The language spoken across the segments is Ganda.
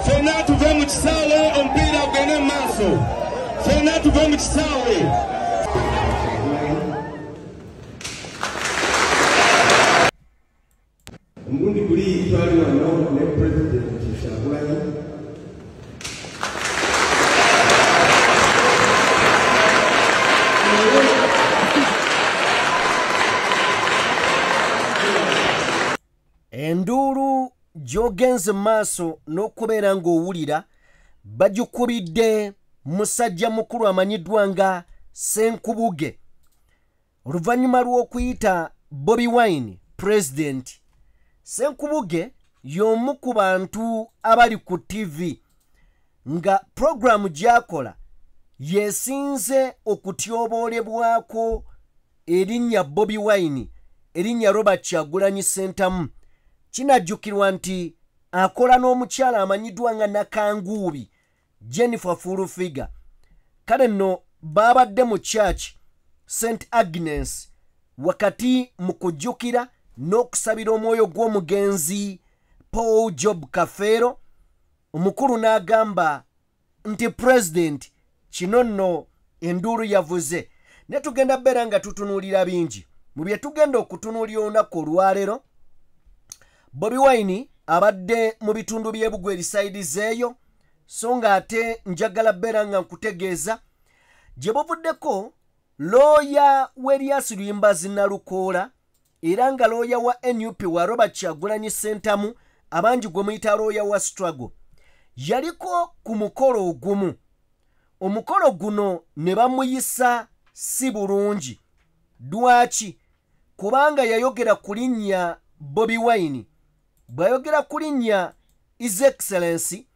Fena tuve mu kisaawe omupiira gugende mu maaso. Fena tuve mu kisaawe. Mgundi kuli twali wano ne President Kyagulanyi. Enduru jogenze maaso n'okubeera ng'owulira bagikubidde musajja mukulu amanyiddwa nga Ssenkubuge oluvannyuma lw'okuyita Bobi Wine President. Ssenkubuge y'omu ku bantu abali ku TV nga programu gy'akola yeesinze okutyoboolebwako erinnya Bobi Wine, erinnya Robert Kyagulanyi Ssentamu. Kinajjukirwa nti akola n'omukyala amanyiddwa nga Nakanguubi Jennifer Furufiga. Kale nno baabadde mu church St. Agnes wakati mu kujjukira n'okusabira omwoyo gw'omugenzi Paul Job Kafeero. Omukulu n'agamba nti President kino nno enduulu yavuze. Ne tugenda beera nga tutunuulira bingi mu bye tugenda okutunuulira olunaku olwaleero. Bobi Wine abadde mu bitundu by'Ebugwe erisaidizeeyo, so nga ate njagala beera nga nkutegeeza gye buvuddeko looya w'Erias Luyimbazi Nalukoola era nga looya wa NUP wa Robert Kyagulanyi Ssentamu abangi gwe muyita looya wa struggle yaliko ku mukolo ogumu. Omukolo guno ne bamuyisa si bulungi. Lwaki? Kubanga yayogera ku linnya Bobi Wine. Bwayogera ku linnya His Excellency,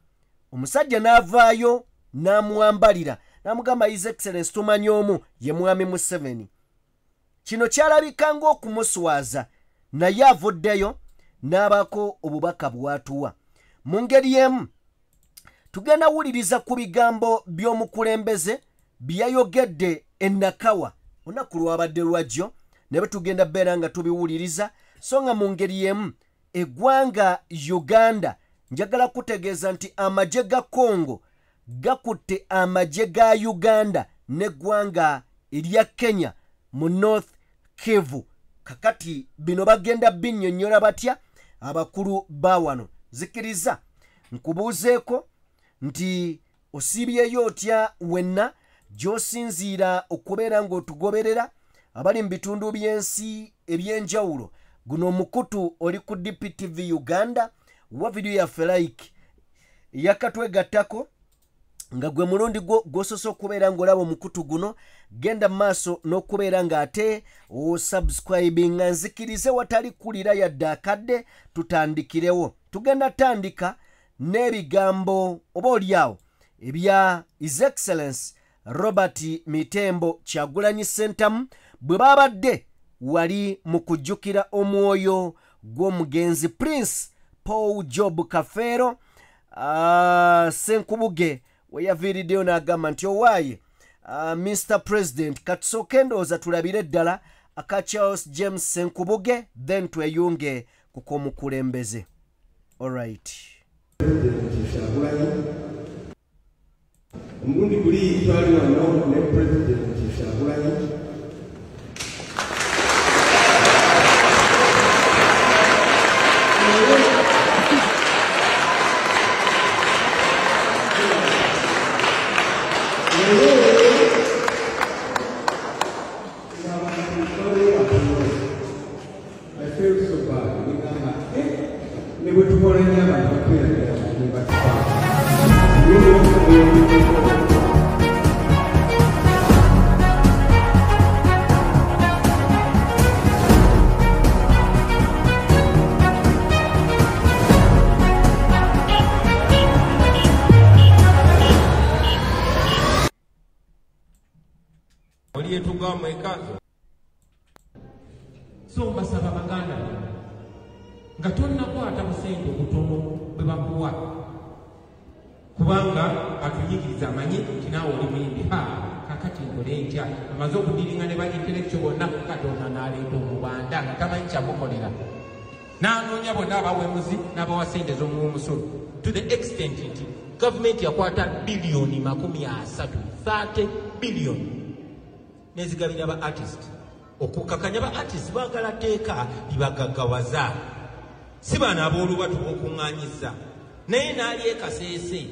omusajja n'avaayo n'amuwambalira n'amugamba His Excellency tumanyi omu ye Mwami Museveni. Kino kyalabika ng'okumuswaza naye avuddeyo n'abaako obubaka bw'atuwa. Mu ngeri emu tugenda wuliriza ku bigambo by'omukulembeze byayogedde e Nakawa olunaku lwabadde lwajjo ne bwe tugenda beera nga tubiwuliriza. So nga mu ngeri emu eggwanga Uganda njagala kutegeeza nti amagye ga Congo gakutte amagye ga Uganda n'eggwanga erya Kenya mu North Kivu. Kakati bino bagenda binnyonnyola batya abakulu ba wano. Zikiriza nkubuuzeeko nti osiibyeyo otya wenna gy'osinziira okubeera ng'otugoberera abali mu bitundu by'ensi eby'enjawulo. Guno mukutu oli ku DPTV Uganda wa video yaffe like yakatwegattako nga gwe mulundi gw'osoose okubeera ng'olaba omukutu guno. Genda maaso n'okubeera ng'ate osubscribinga. Nzikirize watali kulira yadde akadde tutandikirewo. Tugenda tandika n'ebigambo oba oliawo ebya His Excellency Robert Mitembo Kyagulanyi Ssentamu bwe babadde wali mu kujjukira omwoyo gw'omugenzi Prince Paul Job Kafeero. Ssenkubuge we yaviiriddeyo n'agamba nti owaaye Mr. President katusooke ndowooza tulabire ddala aka Charles James Ssenkubuge then tweyunge ku k'omukulembeze. Alright. Mgundi kuli twali wano ne President Kyagulanyi. So mbasaba baganda nga tonnakwata busente obutono bwe bakuwa kubanga atunyigiriza amanyi nti naawe oli muyimbi kakati nkole ntya amaze okudiringa ne banyintelekityo bonna katonda n'aleeta omubanda nga tamanyi kyamukolera n'anoonya bonna abawemuzi n'abawasente z'omusolo to the extent nti gavumenti yakwata bilioni 30 bilioni nezigabira ba artist okukakanya ba artist baagala teeka libagaggawaza si baana aboolubatu okuŋŋaanyiza naye n'ali ekaseese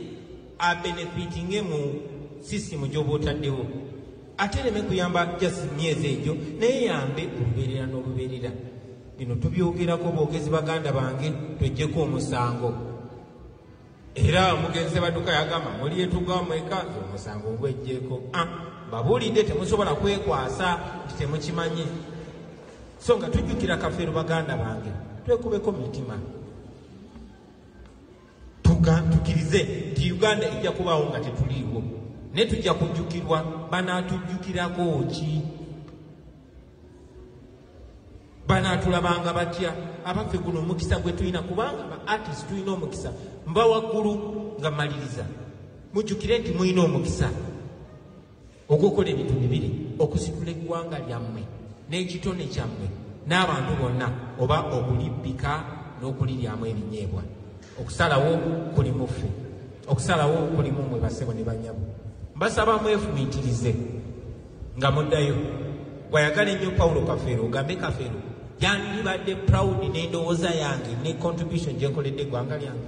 abenefitinge mu sisitimu gy'oba otaddewo ate ereme kuyamba just myezi egyo naye yambe olubeerera n'olubeerera bino tubyogerako boogezi baganda bange tweggyeko omusango era omugenzi baduka yagamba muli etugamu ekanzu omusango ogweggyeko babuulidde temusobola kwekwasa nti temukimanyi so nga tujjukira kafeero baganda bange twekubeko mitima tukirize nti Uganda ijja kubaawo nga tetuliiwo ne tujja kujjukirwa banaatujjukirako ki banaatulabanga batya abaffe guno omukisa gwe tulina kubanga ba artist tulina omukisa mba waggulu nga maliriza mujjukire nti mulina omukisa ogw'okola ebintu bibiri okusitula eggwanga lyammwe n'ekitone kyammwe n'abantu bonna oba okulibbika n'okuliryamu ebinyeebwa okusalawo kuli muffe okusalawo kuli mumwe basebo ne banyabo mbasaba mwefumiitirize nga muddayo bwayagala ennyo Paulo Kafeero ogambe Kafeero yandibadde proud n'endowooza yange ne contribution gye nkoledde eggwanga lyange.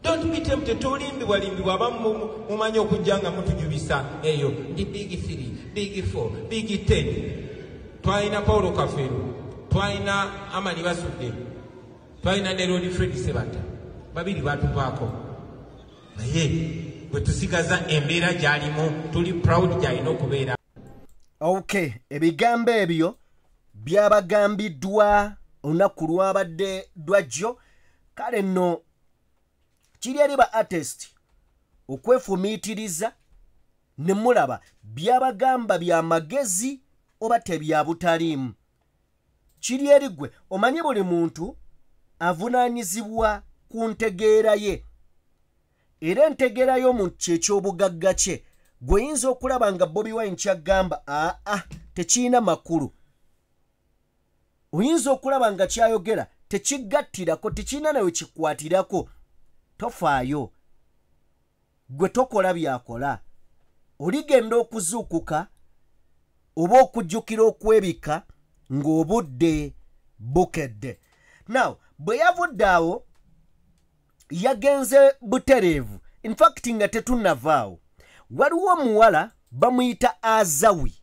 Don't be tempted to limbibwa abamu mumanyi okujja nga mutujubisa eyo ndi big 3 big 4 big 10 twalina Paulo Kafeero twalina Amani Basudde twalina ne Lord Fred Sebata babiri batuvaako naye bwe tusigaza embeera gy'alimu tuli proud gy'alina okubeera. Okay, ebigambo ebyo byabagambiddwa olunaku lwabadde lwajjo kale nno kiri eri ba artist okwefumiitiriza ne mulaba byabagamba bya magezi oba tebya butaliimu. Kiri eri gwe omanyi buli muntu avunaanyizibwa ku ntegeera ye era entegeera y'omuntu kyekyobugagga kye. Gweyinza okulaba nga Bobi Wine kyagamba tekiina makulu. Oyinza okulaba nga kyayogera tekigattirako tekiina nawe kikwatirako. Tofaayo. Gwe tokola byakola. Oligenda okuzuukuka oba okujjukira okwebika ng'obudde bukedde. Now, bwe yavudde awo yagenze butereevu. In fact nga tetunnavaawo. Waliwo omuwala bamuyita Azawi.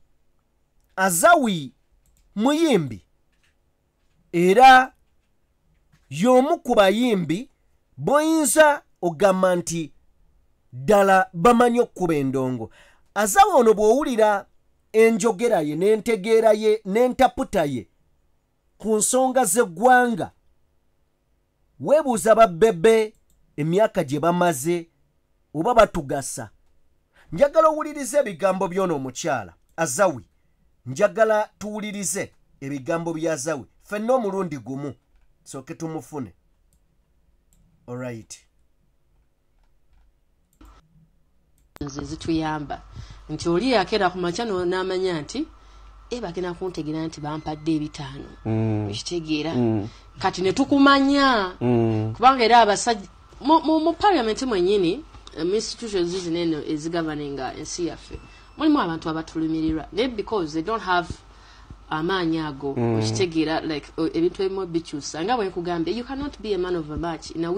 Azawi muyimbi era y'omu ku bayimbi boyinza ogamba nti ddala bamanyi okkuba endongo. Azawi ono bw'owulira enjogera ye n'entegeera ye n'entaputa ye ku nsonga z'eggwanga weebuuza babbebe emyaka gye bamaze oba batugasa. Njagala owulirize ebigambo by'ono omukyala Azawi. Njagala tuwulirize ebigambo bya Azawi ffenna omulundi gumu sooke tumufune. Alright. Nze zituyamba nti oli yakera ku makya n'amanya nti bagenda kuntegeera nti bampadde 5 ekitegeera kati ne tukumanya kubanga era abasajja mu parliament mwennyini institutions zinene ezigoverninga ensi yaffe mulimu abantu abatulumirirwa naye because they don't have amaanyi ago ekitegeera like ebintu ebimu bikyusa nga bwe nkugambye you cannot be a man of a match in a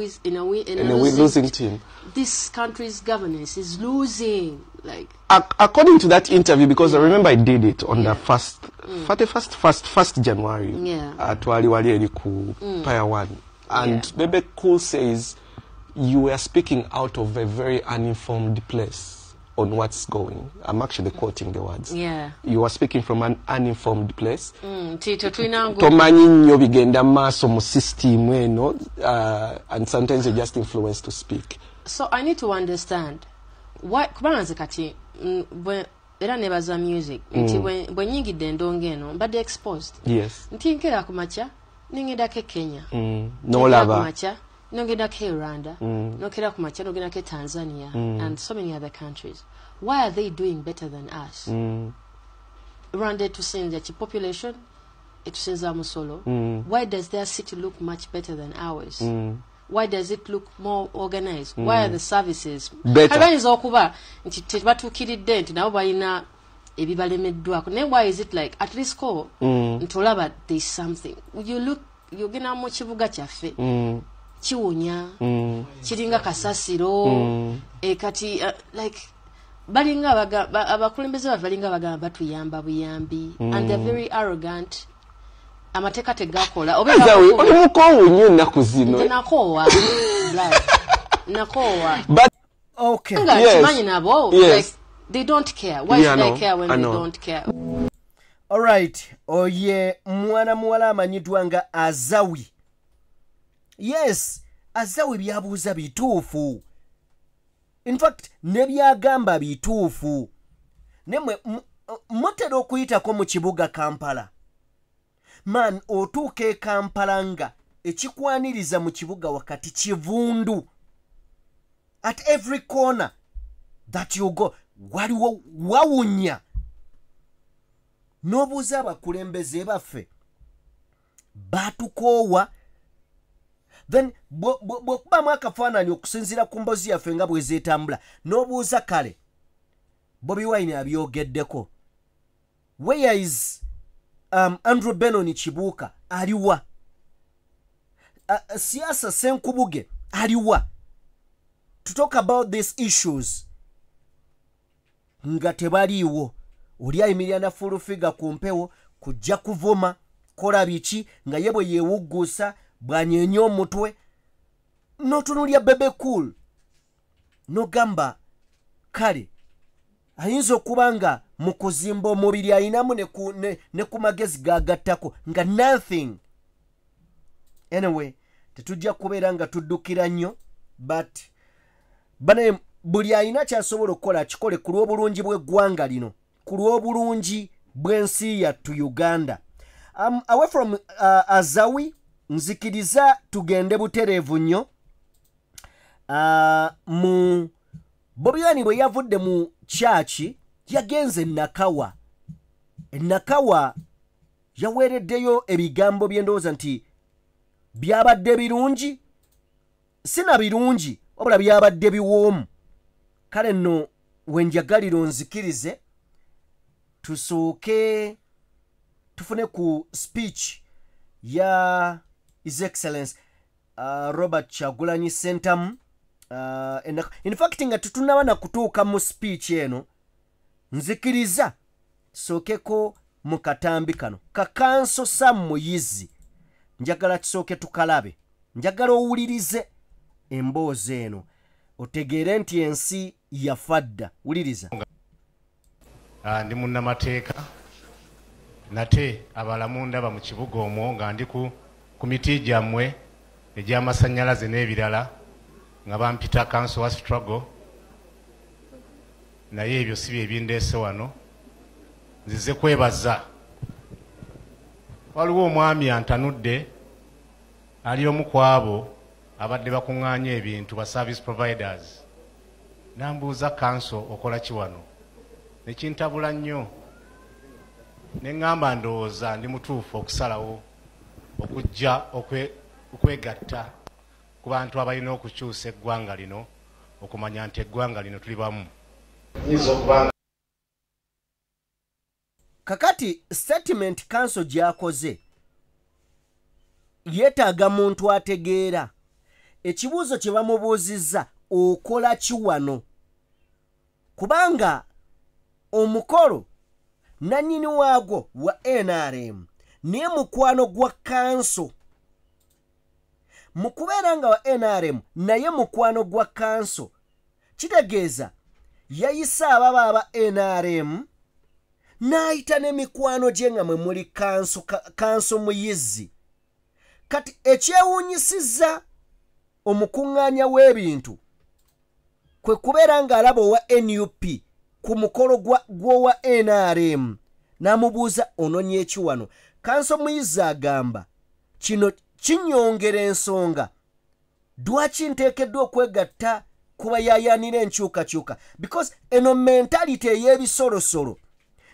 losing team. This country's governance is losing. Like according to that interview, because I remember I did it on the first January at Wali Eriku Paya 1, and Bebe Cool says you were speaking out of a very uninformed place on what's going. I'm actually quoting the words. You were speaking from an uninformed place. Tomanyi nnyo bigenda maaso mu system eno, and sometimes you're just influenced to speak. So I need to understand why kubanze kati era nebaza music nti bwe nyingidde endongo eno mbadde exposed. Yes. Nti nkera ku makya ningendako Kenya. N'olaba. Nogedako Rwanda, nokera ku makya nogedako Tanzania, and so many other countries. Why are they doing better than us? Rwanda to send the population, etusenza musolo, why does their city look much better than ours? Why does it look more organized? Why are the services better? Abayinza okuba nti tebatuukiridde nti nabo balina ebibalemeddwako. Naye why is it like at least ko ntolaba there's something. Yogena mu kibuga kyaffe kiwunya kiringa kasasiro kati like balinga abakulembeze baffe balinga bagamba batuyamba buyambi and they're very arrogant. Amateka tegakola oli mukongo ennaku zino nakowa but okay yes. Nabo, yes. Like, they don't care. Why should I care when they don't care? All right. Oye mwana muwala amanyidwa nga Azawi. Yes, Azawi byabuuza bituufu. In fact, ne byagamba bituufu. Nemwe mutera okuyitako mu kibuga Kampala. Man, otuuke Kampala nga ekikwaniriza mu kibuga wakati kivundu. At every corner that you go, waliwo wawunya. Nobuuza abakulembeze baffe batukoowa. Then bw'okubamu akafaananyi okusinziira ku mbozi yaffe nga bwe zeetambula n'obuuza kale Bobi Wine abyogeddeko. Where is Andrew Benoni Kibuuka? Aliwa. Siasa Senkubuge aliwa. To talk about these issues nga tebaliiwo. Oli ayimirira na full figure ku mpewo kujja kuvuma kola biki nga yebwe yeewugguusa bw'anyeenya omutwe n'otunuulya Bebe Cool n'ogamba kale ayinza okuba nga mu kuzimba omubiri ayinamu ne ku magezi gagattako nga nothing. Anyway, tetujja kubeera nga tuddukira nnyo but bane buli ayina kyasobola okukola akikole ku lw'obulungi bw'eggwanga lino, ku lw'obulungi bw'ensi yattu Uganda. Away from Azawi, nzikiriza tugende butereevu nnyo. Mu Bobi Wine bwe yavudde mu kyaki yagenze Nakawa. Nakawa yaweereddeyo ebigambo by'endowooza nti byabadde birungi, sina birungi wabula byabadde biwoomu. Kale nno wenjagalira onzikirize tusooke tufune ku speech ya His Excellence Robert Kyagulanyi Ssentamu. In fact nga tutunaba na kutuuka mu speech eno nzikiriza sookeko mu katambi kano Kakanso Sam Muyizi njagala kisooke tukalabe, njagala owulirize emboozi eno otegeere nti ensi yafadda. Wuliriza. Ndi munnamateeka nate abalamu ndaba mu kibuga omwo nga ndi ku komiti gyammwe egy'amasannyalaze n'ebirala nga bampita council wa struggle, naye ebyo si bye bindeese wano. Nzize kwebaza. Waliwo omwami antanudde ali omu ku abo abadde bakuŋŋaanya ebintu ba service providers. Nambuuza council okola ki wano? Nekintabula nnyo. Ne ŋŋamba ndowooza ndi mutuufu okusalawo okujja okwegatta ku bantu abalina okukyusa eggwanga lino, okumanya nti eggwanga lino tuli bamu. Kakati statement council gyakoze yeetaaga muntu ategeera ekibuuzo kye bamubuuzizza okola ki wano, kubanga omukolo nannyini waagwo wa NRM naye mukwano gwa kanso. Mu kubeera nga wa NRM naye mukwano gwa kanso kitegeeza yayisa ababa aba NRM n'ayita n'emikwano gye nga mwe muli kanso Muyizi. Kati ekyewuunyisizza omukuŋŋaanya w'ebintu kwe kubeera ng'alaba owa NUP ku mukolo gw'owa NRM n'amubuuza ononye eki wano. Kanso Muyizi agamba kino kinyongera ensonga lwaki nteekeddwa okwegatta ku bayaayaanira enkyukakyuka, because eno mentality ey'ebisolosolo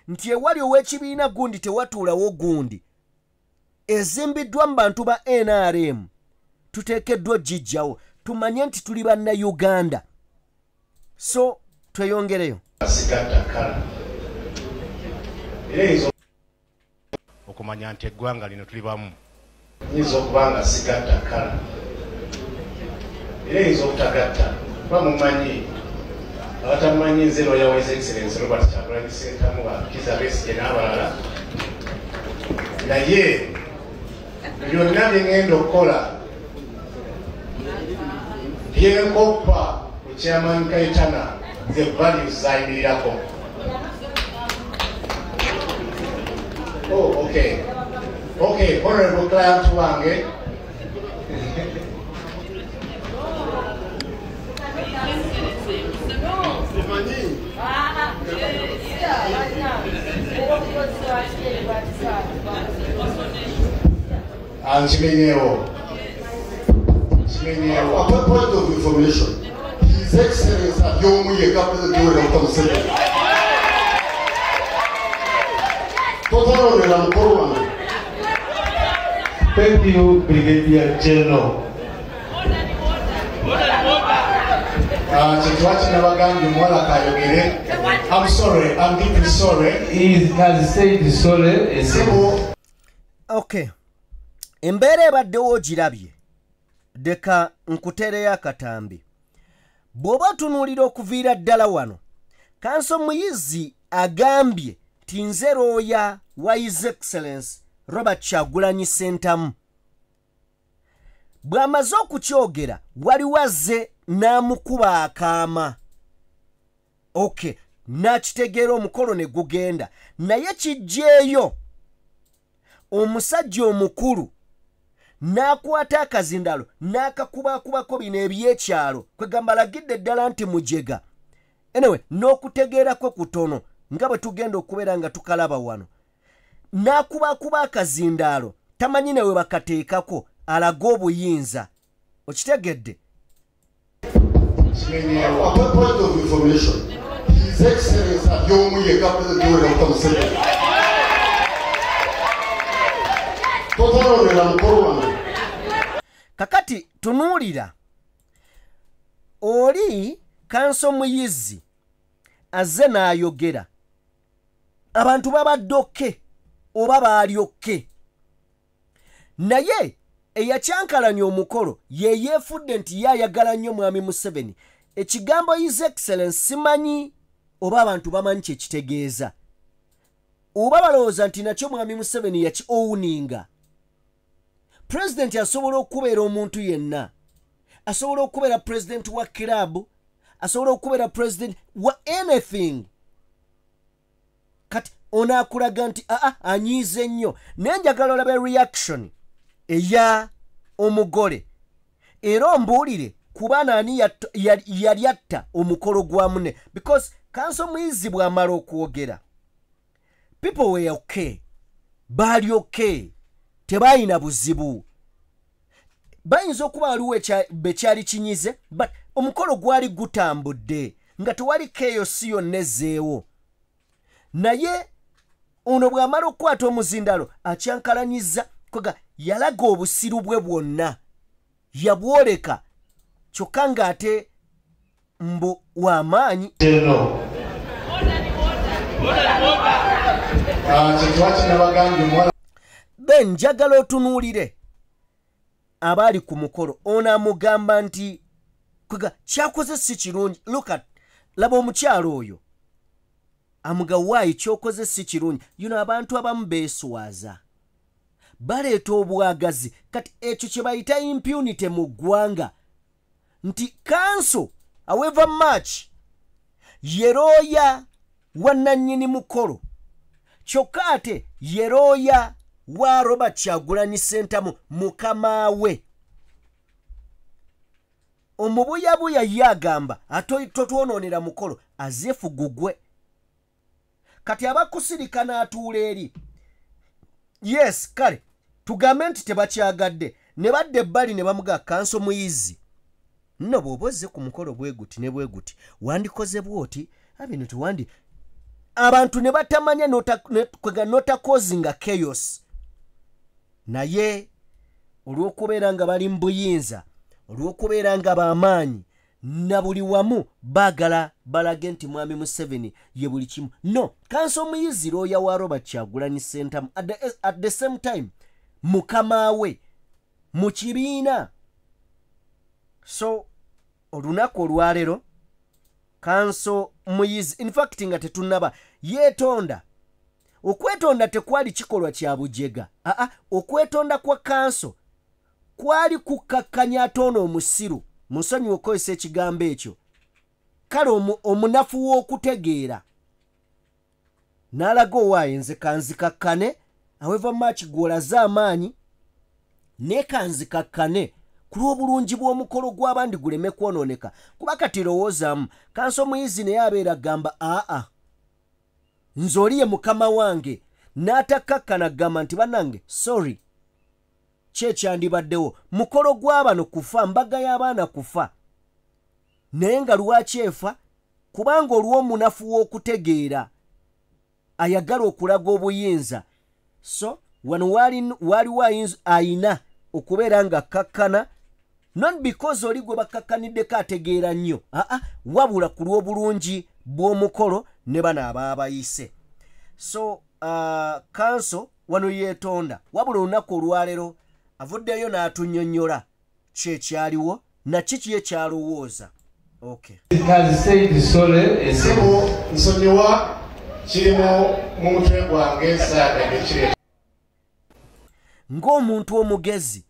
nti ewali ow'ekibiina gundi tewatuulawo gundi ezimbiddwa mu bantu ba NRM tuteekeddwa gijjawo tumanye nti tuli bannayuganda. So tweyongereyo okumanya nti eggwanga lino tuli bamu. Nyinza okuba nga sigatta kala era eyinza obutagatta kuba mumanyi abatamanyi nze lawyer wa His Excellency Robert Kyagulanyi Ssentamu Kizza Besigye n'abalala naye byonna bye ngenda okukola byenkoppa ku Chairman Kayitana ze values zayimirirako. Oh, okay. Okay, honorable client wange. Anchimenyewo. A point of information. His Excellency Yomu Yekapu the Dura Museveni. Total on the Corona. Thank you, Brigadier General. I'm sorry, I'm deeply sorry. He has said sorry. Okay. Embeera ebaddewo ogirabye. Deka nkutereyo akatambi. Bw'oba tunuulira okuviira ddala wano, Kanso Muyizi agambye ti nze lawyer wa His Excellency Robert Kyagulanyi Ssentamu. Bw'amaze okukyogera waliwo azze n'amukuba akaama. Okay, n'akitegeera omukolo ne gugenda. Naye kijjeeyo omusajja omukulu n'akwata akazindalo n'akakubakubako bino ebyekyalo kwegamba alagidde ddala nti mujega. Anyway, n'okutegeerako kutono nga bwe tugenda okubeera nga tukalaba wano. N'akubakuba akazindaalo tamanyi nawe bakateekako alaga obuyinza. Okitegedde? A point of information. His Excellency Yomu Yekapu the Dura Museveni. Total on the Corona. Kakati tunuulira oli Kanso Muyizi azze n'ayogera abantu babaddoke oba baalyokke. Naye eyakyankalanya omukolo ye yeefudde nti yayagala nnyo mwami Museveni. Ekigambo His Excellency simanyi oba abantu bamanyi kye kitegeeza. Oba balowooza nti nakyo mwami Museveni yaki-owuninga. President asobola okubeera omuntu yenna. Asobola okubeera president wa club. Asobola okubeera president wa anything. Kati onaakulaga nti anyiize nnyo. Naye njagala olabe reaction eya omugole. Era ombuulire kuba naani yali atta omukolo gwa munne. Because Kanso Muyizi bw'amala okwogera, people were okay. Baali okay. Tebalina buzibu. Bayinza okuba waliwo bekyali kinyize, but omukolo gwali gutambudde nga tewali chaos yonna ezzeewo. Naye ono bw'amala okukwata omuzindalo akyankalanyiza kwega yalaga obusiru bwe bwonna. Yabwoleka kyokka ng'ate mbu w'amaanyi. Ben njagala otunuulire abaali ku mukolo. Ono amugamba nti kwega kyakoze si kirungi. Look at laba omukyalo oyo amugawaayi kyokoze si kirungi. Abantu abamu beeswaza baleeta obwagazi. Kati ekyo kye bayita impunity mu ggwanga nti Kanso however much ye lawyer wa nannyini mukolo kyokka ate ye lawyer wa Robert Kyagulanyi Ssentamu mukama we. Omubuyabuya ye agamba totwonoonera mukolo azeefugugwe. Kati abakusirika n'atuula eri. Yes, kale tugambe nti tebakyagadde ne badde ebbali ne bamuga Kanso Muyizi. Nno bw'oba ozze ku mukolo bwe guti ne bwe guti wandikoze bw'oti abino tuwandi abantu ne batamanya kwega notakozinga chaos. naye olw'okubeera nga bali mu buyinza olw'okubeera nga b'amaanyi na buli wamu baagala balage nti mwami Museveni ye buli kimu. No, kanso omuyizi looya wa Robert Kyagulanyi Ssentamu at the same time mukama we mu kibiina. So olunaku olwaleero kanso muyizi in fact nga tetunnaba yeetonda. Okwetonda tekwali kikolwa kya bujega. Okwetonda kwa kanso kwali kukakkanya atono omusiru. Musonyi okozesa ekigambo ekyo. Kale omunafu w'okutegeera n'alaga owaaye nze kanzikakkane however much gw'olaze amaanyi ne kanzikakkane ku lw'obulungi bw'omukolo gw'abandi guleme kwonooneka. Kuba kati lowoozaamu kanso muyizi naye abeera gamba nze oli ye mukama wange n'atakkakkana gamba nti bannange sorry kyekyandibaddewo mukolo gw'abano kufa mbaga y'abaana kufa naye nga lwaki efa kubanga olw'omunafu w'okutegeera ayagala okulaga obuyinza. So wano waliwo ayina okubeera nga kakkana not because oli gwe bakakkaniddeko ategeera nnyo wabula ku lw'obulungi bw'omukolo ne bano abaabayise. So kanso wano yeetonda wabula olunaku olwaleero avuddeyo n'atunnyonnyola kyekyaliwo na kiki ekyalowooza. nsonyiwa kirimu mu mutwe gwange saagadde kire ng'omuntu omugezi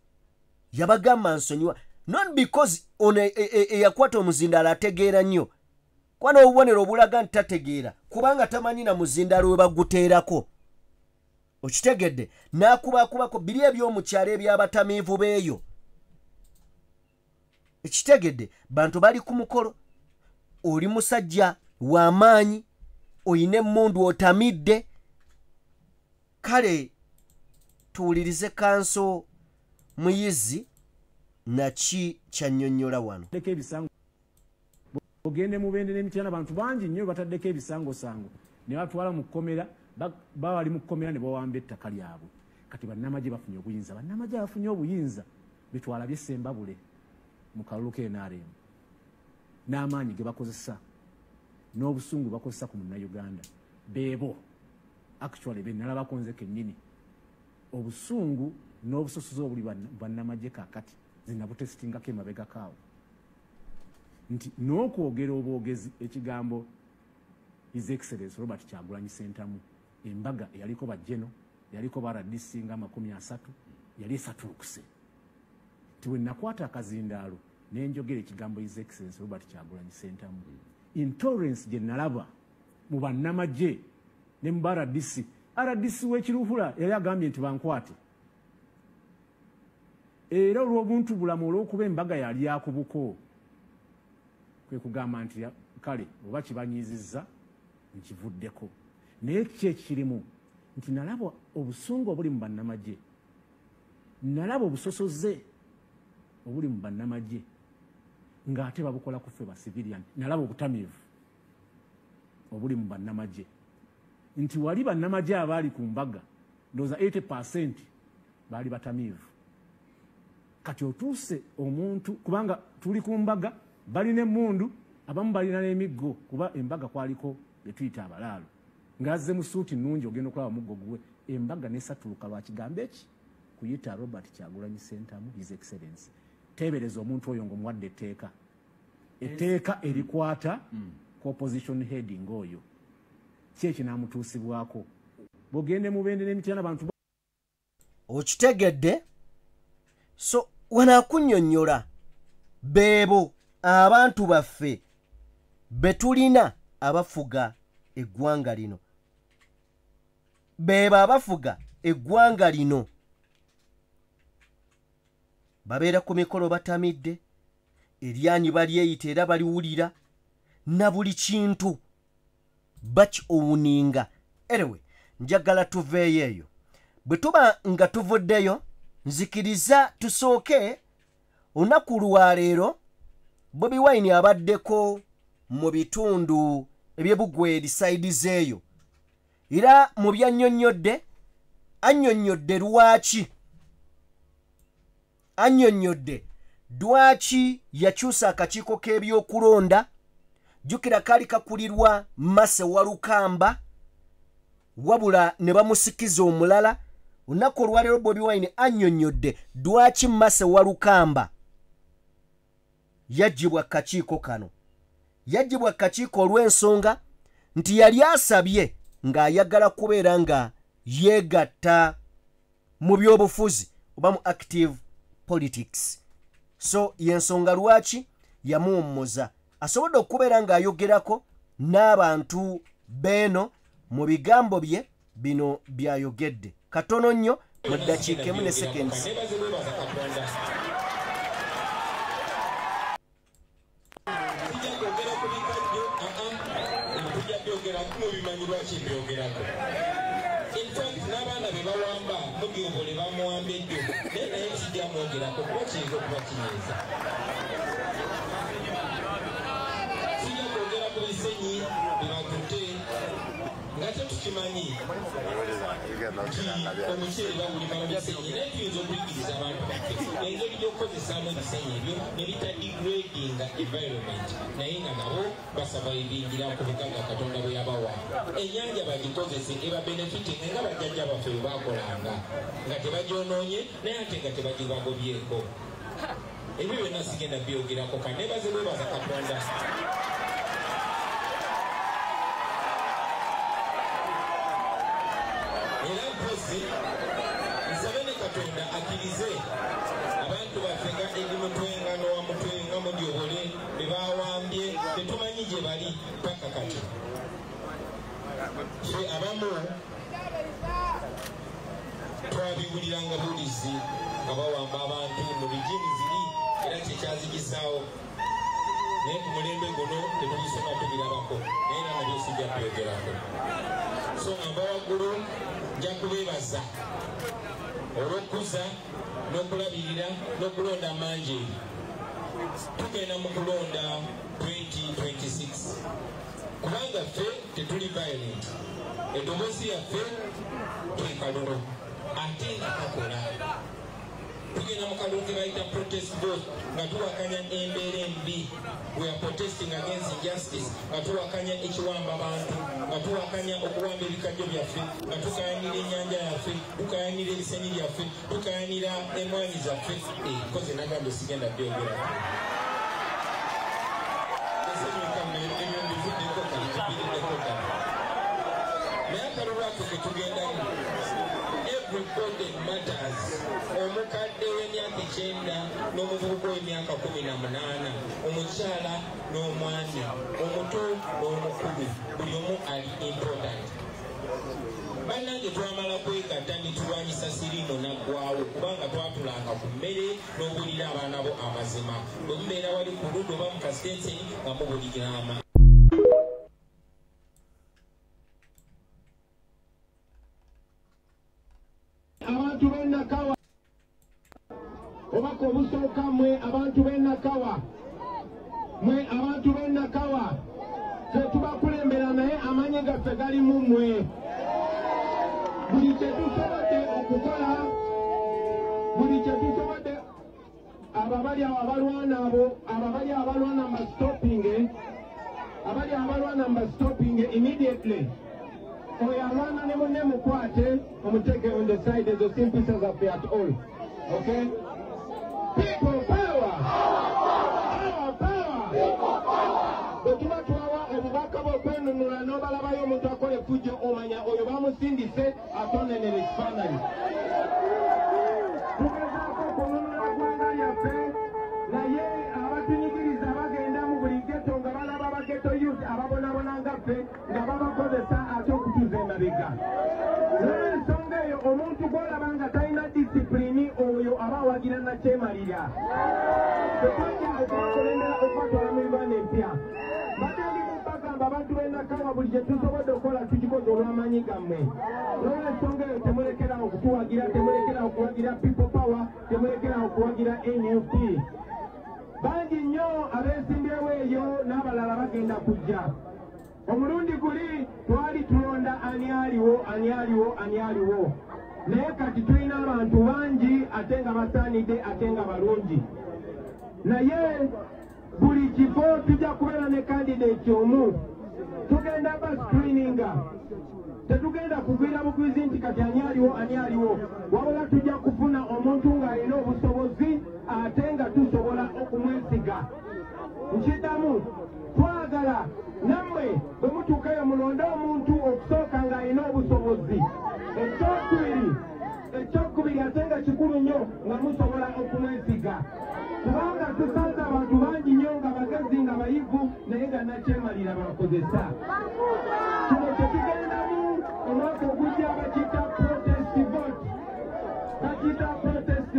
yabagamba nsonyiwa not because ono eyakwata omuzindaalo ategeera nnyo kwana obubonero obulaga nti tategeera kubanga tamanyi na muzindaalo we baguteerako. Okitegedde n'akubakubako biri eby'omukyalo eby'abatamiivu beeyo. Ekitegedde bantu bali ku mukolo oli musajja w'amaanyi oyina emmundu otamidde. Kale tuwulirize kanso muyizi naki kyannyonnyola wano. Ogende mu bende n'emityana abantu bangi nnyo bataddeko ebisangosango ne batwala mu kkomera bawali mu kkomera ne bawamba ettaka lyabwe. Kati bannamagye bafunye obuyinza. Bannamagye bafunye obuyinza bitwala by'essembabule mu kalulu k'NRM n'amaanyi ge bakozesa n'obusungu bakozesa ku munnayuganda beebo actually be nalabako nze kennyini obusungu n'obusosoze obuli bannamagye kaakati zinabutesitingako emabega kaawo nti n'okwogera obwogezi ekigambo His Excellency Robert Kyagulanyi Ssentamu embaga yaliko bajjeno yaliko baradisi nga 30 yali esatuukuse nti we nakwata akazindaalo n'enjogera ekigambo His Excellency Robert Kyagulanyi Ssentamu intolerance gye nalaba mu bannamagye ne mu baradisi RDC w'ekiruhula yali agambye nti bankwate era olw'obuntu bulamu olw'okuba embaga yali yakubuko kwe kugamba nti kale oba kibanyiizizza nkivuddeko naye kyekirimu nti nalaba obusungu obuli mu bannamagye nalaba obusosoze obuli mu bannamagye ng'ate babukola ku ffe ba civilian nalaba obutamiivu obuli mu bannamagye nti wali bannamagye abaali ku mbaga ndowooza 80% baali batamiivu. Kati otuuse omuntu kubanga tuli ku mbaga balina emmundu abamu balina n'emiggo kuba embaga kwaliko betuyita abalaalo ng'azze mu suuti nnungi ogenda okulaba muggo guwe embaga n'esatuluka lwa kigambo eki kuyita Robert Kyagulanyi Ssentamu His Excellency. Teebereza omuntu oyo ng'omuwadde etteeka erikwata ku opposition heading oyo ki ekinaamutuusibwako bw'ogende mu bende n'emityana bantu okitegedde. So wanaakunnyonnyola beebo abantu baffe betulina abafuga eggwanga lino beebo abafuga eggwanga lino babeera ku mikolo batamidde eryanyi balyeyita era baliwulira na buli kintu bakiowuninga. Anyway, njagala tuveeyo eyo bwe tuba nga tuvuddeyo nzikiriza tusooke olunaku lwaleero Bobi Wine abaddeko mu bitundu eby'Ebugweri sides eyo era mu byannyonnyodde annyonnyodde lwaki annyonnyodde dwaki yakyusa akakiiko k'ebyokulonda. Jjukira kaali kakulirwa Mase Walukamba wabula ne bamusikiza omulala. Olunaku olwaleero Bobi Wine annyonnyodde dwaki Mase Walukamba yaggyibwa akakiiko kano. Yaggyibwa akakiiko olw'ensonga nti yali asabye ng'ayagala kubeera nga yeegatta mu byobufuzi oba mu active politics. So yensonga lwaki yamuwummuza. Asobodde okubeera ng'ayogerako n'abantu beeno mu bigambo bye bino byayogedde. Katono nnyo mu ddakiika emu ne seconds. N'abaana be bawamba mugiyobole bamuwamba eddo naye naye kijja mwogerako kuba kiyinza okuba kinyiiza. Kijja kwogera ku bisenyi bibatutte nga tetukimanyi nti omuceere bawulima mu bisenyi naye tuyinza okuyigiriza abantu baffe engeri gy'okukozesaamu ebisenyi ebyo ne bitadegradinga environment naye nga nabo basaba ebingira ku bugagga Katonda bwe yabawa. Ennyanja bagikozese eba benefiting nga bajjajja baffe bwe baakolanga nga tebagyonoonye naye ate nga tebagibagobyeko. Ebyo byonna sigenda byogerako kanebaze bwebaza Katonda. Era mpozi nsabe ne Katonda akkirize abantu baffe nga ebimutwenga n'owamutwenga mudyobole be baawambye tetumanyi gye bali paka kati. Ffe abamu twabiwuliranga bulizi nga bawamba abantu mu bijini ziri era kyekyazigisaawo naye ku mulembe guno tetubisoma tubirabako naye nga nabyo sijja kuyogerako. So nga waggulu nja kubeebaza olw'okkuza n'okulabirira n'okulonda manjeeri. Tugenda mu kulonda 2026 kubanga ffe tetuli violent. Eddoboozi yaffe twekalulu ate nga kakola. Tugenda mu kalulu ke bayita protest vote nga tuwakanya embeera embi. We are protesting against injustice nga tuwakanya ekiwamba abantu nga tuwakanya okuwamba ebikajjo byaffe nga tukayanira ennyanja yaffe tukayanira ebisenyi byaffe tukayanira emwanyi zaffe. Koze nagambye sigenda byogerako. Ebyo mbivuddeko kali tubiddeko kali. Naye akalulu ako ke tugendamu everybody matters. Omukadde w'emyaka 9 n'omuvubuka w'emyaka 18, omukyala n'omwami, omuto n'omukulu, buli omu ali important. Bannange twamala kwegatta ne tulwanyisa siriimu naggwaawo kubanga twatulanga ku mmere n'obulira abaana bo amazima. Bwe mubeera wali ku ludda oba mu kasitensi nga mubulirama. Abantu b'Nakawa obako obusooka mwe abantu b'Nakawa mwe abantu b'Nakawa ffe tubakulembera naye amaanyi gaffe gali mu mmwe. Buli kye tusobodde okukola buli kye tusobodde ababali awo abalwana mbastopinge immediately. Oyo alwana ne munne mukwate omutege on the side ezo simpisa zaffe at all. Okay? People power! Power! Bwe tuba twawa obubaka bw'okwenunula n'obalabayo omuntu akola effujjo omanya oyo bamusindise atonenera ekifaananyi. Tugezaako okununula ggwanga lyaffe naye abatunyigiriza bagenda mu buli geto nga balaba abageto youth ababonabona ngaffe nga babakozesa ate okutuza emabega. N'ensonga eyo omuntu gw'olaba nga talina disipulini oyo aba awagira nakyemalira. Tetwajja okubakulembera okubatwala mu Uganda empya. Badde ndi bagamba abantu b'Nakawa buli gye tusobodde okukola tukikoze olw'amaanyi gammwe. N'olw'ensonga eyo temulekerawo okutuwagira, temulekerawo okuwagira people power, temulekerawo okuwagira NUP. Bangi nnyo abeesimbyewo eyo n'abalala bagenda kujja. Omulundi guli twali tulonda ani aliwo. naye kati tulina abantu bangi ate nga basaanidde ate nga balungi naye buli kifo tujja kubeera ne kandidate omu tugenda ba screeninga tetugenda kugwira bugwizi nti kati ani aliwo wabula tujja kufuna omuntu ng'alina obusobozi ate nga tusobola okumwesiga nkiddamu twagala nammwe bwe mutuukayo mulonde omuntu okusooka ng'alina obusobozi ekyokubiri ate nga kikulu nnyo nga musobola okumwesiga kubanga tusanze abantu bangi nnyo nga bagezi nga bayivu naye nga nakyemalira bakozesa kino tekigendamu omwaka ogujja bakiyita protest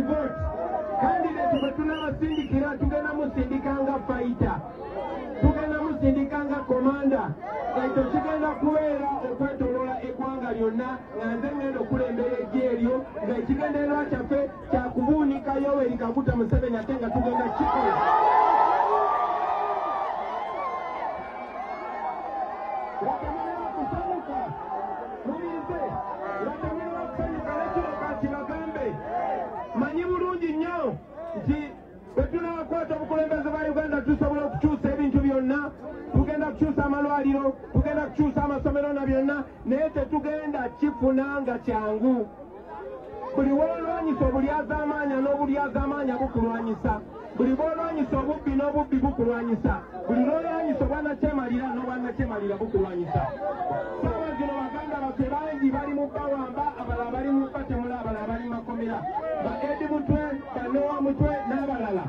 vote kandidate bwe tunabasindikira tugenda musindikanga fayita tugenda musindikanga komanda ekyo kigenda kubeera okwetoloola eggwanga lyonna nga nze ngenda okulembera ejja eryo nga ekigendererwa kyaffe kyakubuunika Yoweri Kaguta Museveni ate nga tugenda kikola manyi bulungi nnyo nti bwe tunakwata obukulembeze bwa Uganda tusobola okukyusa ebintu byonna tugenda kukyusa amalwaliro tugenda kukyusa amasomero na byonna naye tetugenda kifuna nga kyangu buli wolwanyisa obulyazaamaanya n'obulyazaamaanya bukulwanyisa buli bwolwanyisa obubbi n'obubbi bukulwanyisa buli lwolwanyisa obwanakyemalira n'obwanakyemalira bukulwanyisa saawa zino baganda baffe bangi bali mu bawamba abalala bali mu batemula abalala bali makomera ba edi mutwe banowa mutwe n'abalala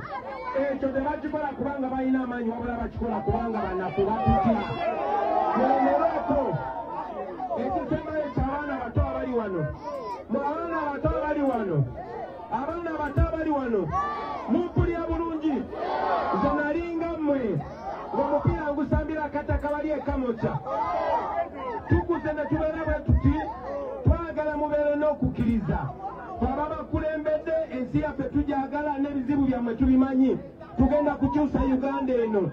ekyo tebakikola kubanga balina amaanyi wabula bakikola kubanga banafu batutya mulemereko ekisembayo ky'abaana bato abali wano abaana bato abali wano abaana bato abali wano mumpulya bulungi nze nalinga mmwe ng'omupiira ngusambira akataka bali ekamotya tukuze ne tubeera bwe tuti twagala mubeere n'okukkiriza twaba bakulembedde ensi yaffe tujagala n'ebizibu byammwe tubimanyi tugenda kukyusa Uganda eno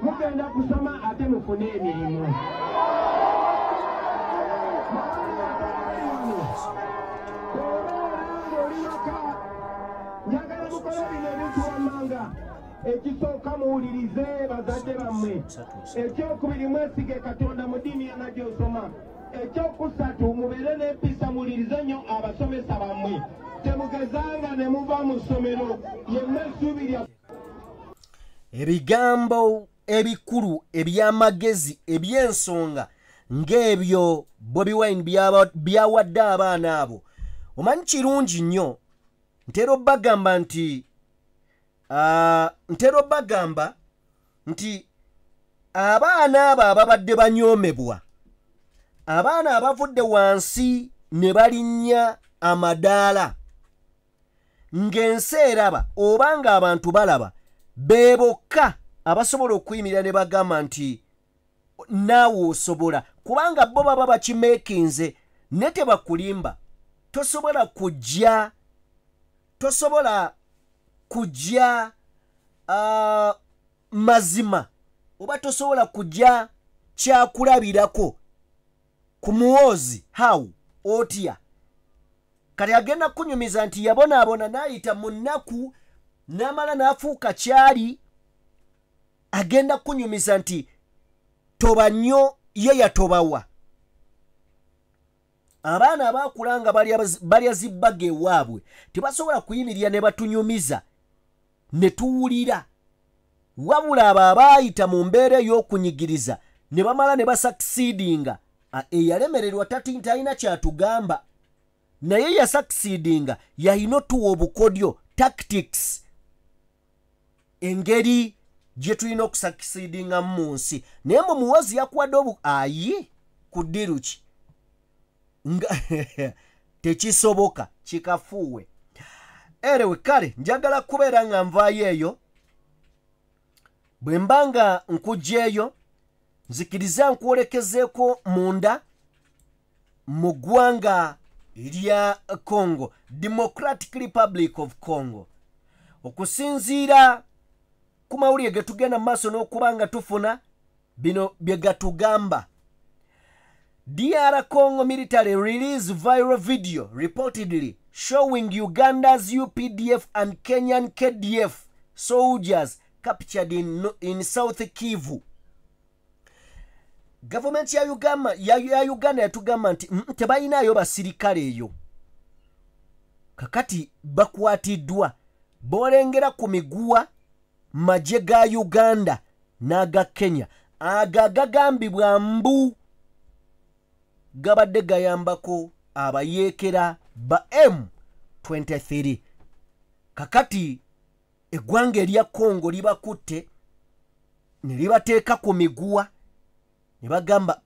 mugenda kusoma ate mufune emirimu njagala mukole bino ebintu wammanga ekisooka muwulirize bazadde bammwe ekyokubiri mwesige Katonda mu ddiini yonna gy'osoma ekyokusatu mubeere n'empisa muwulirize nnyo abasomesa bammwe temugezanga ne muva mu ssomero yenna essuubi lya ebigambo ebikulu eby'amagezi eby'ensonga ng'ebyo Bobi Wine byawadde abaana abo omanyi kirungi nnyo ntera obbagamba nti abaana abo ababadde banyoomebwa abaana abavudde wansi ne balinnya amadaala ng'ensi eraba oba nga abantu balaba be bokka abasobola okuyimirira ne bagamba nti naawe osobola kubanga bo baba bakimeekinze ne tebakulimba tosobola kujja mazima oba tosobola kujja kyakulabirako ku muwozi hawu otya kati agenda kunyumiza nti yabonaabona n'ayita mu nnaku n'amala n'afuuka kyali agenda kunyumiza nti toba nnyo ye yatobawa abaana abaakula nga balya zibbaga ewaabwe tebasobola kuyimirira ne batunyumiza ne tuwulira wabula abo abaayita mu mbeera ey'okunyigiriza ne bamala ne basakisidinga eyalemererwa talina kyatugamba naye yasakisidinga yalina otuwa obukodyo tactics engeri gye tulina okusakisidinga mu nsi naye mu muwozi yakuwadde ayi ku ddiru ki tekisoboka kikafuuwe erewe kale njagala kubeera nga nvaayo eyo bwe mba nga nkugjeeyo nzikiriza nkwolekezeeko munda mu ggwanga lya Congo Democratic Republic of Congo okusinziira ku mawulire ge tugenda mu maaso n'okuba nga tufuna bino bye gatugamba DR Congo military released viral video reportedly showing Uganda's UPDF and Kenyan KDF soldiers captured in South Kivu. Government ya Uganda yatugamba nti tebalinayo basirikale eyo. Kakati bakwatiddwa bolengera ku miguwa maje ga Uganda n'aga Kenya agagambibwa mbu gabadde gayambako abayeekera ba M23. Kakati eggwanga erya Congo libakutte ne libateeka ku miguwa ne bagamba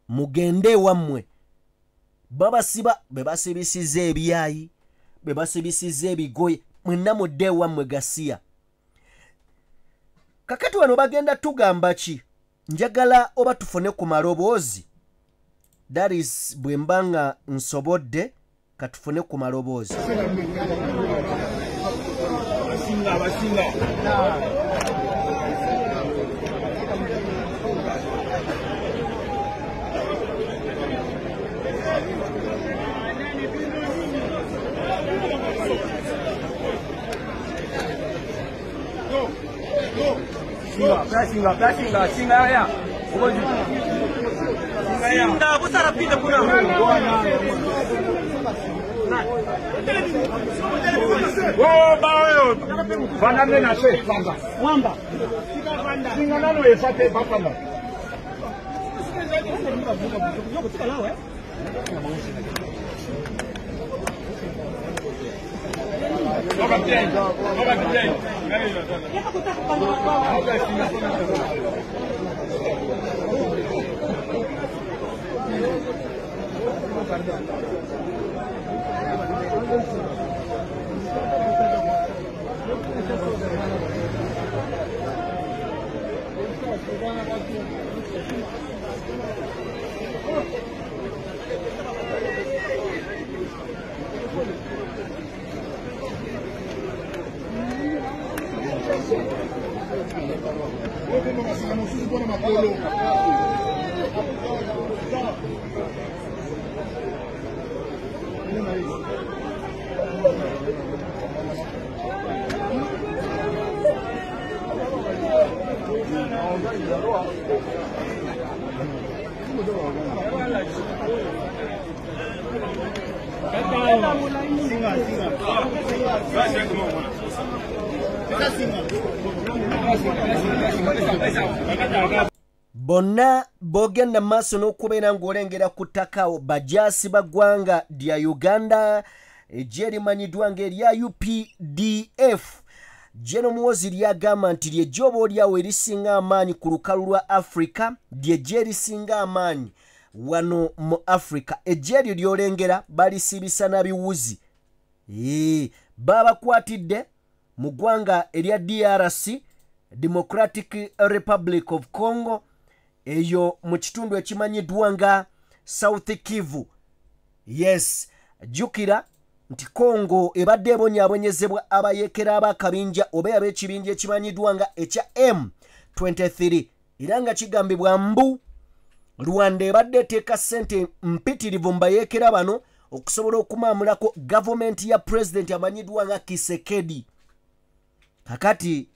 mugende wammwe. Babasiba bebasibisiza ebyayi bebasibisiza ebigoye mwenna mudde wammwe gasiya. Kakati wano bagenda tugamba ki? Njagala oba tufune ku maloboozi. That is bwembanga nsobodde katufune ku maloboozi. Singa ya. Singa busara pita kuna. Oh, bawe. Bana mena se fanga. Mwamba. Singa nano efate bapanda. Bonna bogenda maaso n'okubeera ng'olengera ku ttaka bajaasi baggwanga lya Uganda eggye limanyiddwa ng'erya UPDF. General Muhoozi lyagamba nti ly'eggye oboolyawo erisinga amaanyi ku lukalu lwa Africa, ly'eggye erisinga amaanyi wano mu Africa. Eggye eryo ly'olengera balisibisa na biwuzi. Babakwatidde mu ggwanga erya DRC, Democratic Republic of Congo, eyo mu kitundu ekimanyiddwa nga South Kivu. Yes, jukira nti Congo ebadde ebonyaabonyezebwa abayeekera ab'akabinja oba ab'ekibinja ekimanyiddwa nga ekya M23 era nga kigambibwa mbu Rwanda ebadde eteeka ssente mpitirivu mu bayeekera bano okusobola okumaamulako gavumenti ya President amanyiddwa nga Kisekedi. Kakati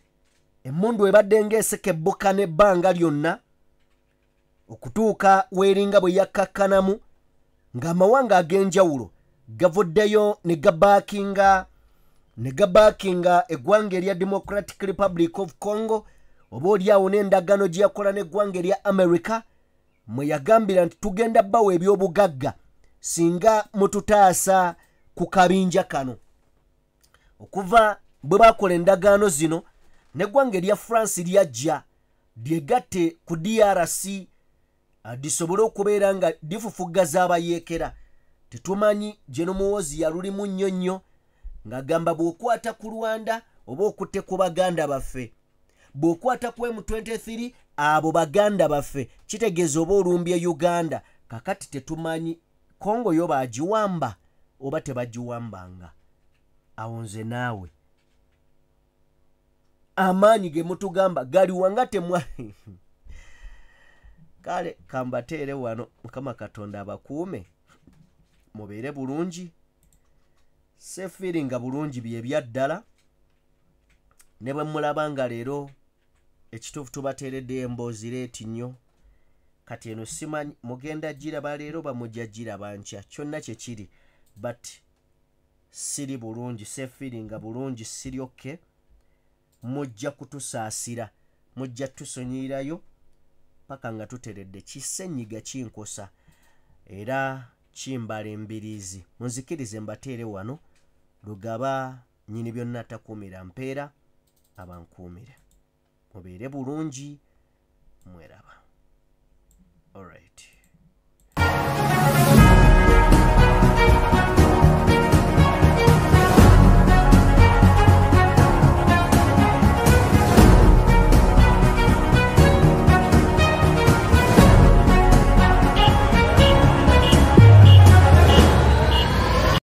emmundu ebadde ng'esekebbuka n'ebbanga lyonna okutuuka weringa bwe yakkakkanamu ng'amawanga ag'enjawulo gavuddeyo ne gabaakinga eggwanga erya Democratic Republic of Congo oba olyawo n'endagaano gye yakola n'eggwanga erya America mwe yagambira nti tugenda bbawo eby'obugagga singa mututaasa ku kabinja kano. Okuva bwe baakola endagaano zino n'eggwanga erya France lyajja lyegatte ku DRC disobole okubeera nga difufuggaza abayeekera. Tetumanyi General Muhoozi yalulimu nnyo nnyo ng'agamba bw'okwata ku Rwanda oba okutte ku baganda baffe, bw'okwata ku M23 abo baganda baffe, kitegeeza oba olumbye Uganda. Kakati tetumanyi Congo yo baagiwamba oba tebagiwambanga. Awo nze naawe amaanyi ge mutugamba gali wanga temwa kale kambateere wano mukama katonda abakuume mubeere bulungi sefiringa bulungi bye byaddala ne bwe mulaba nga leero ekituufu tubateeredde emboozi leeti nnyo kati eno simanyi mugenda giraba leero bamujja giraba nkya kyonna kye kiri but siri bulungi sefiringa bulungi siryokke mujja kutusaasira mujja tusonyirayo paka nga tuteredde kisenyiga kinkosa era kimbala embiriizi munzikirize mbateere wano lugaba nyini byonna takuumira mpeera abankuumire mubeere bulungi mweraba. All right.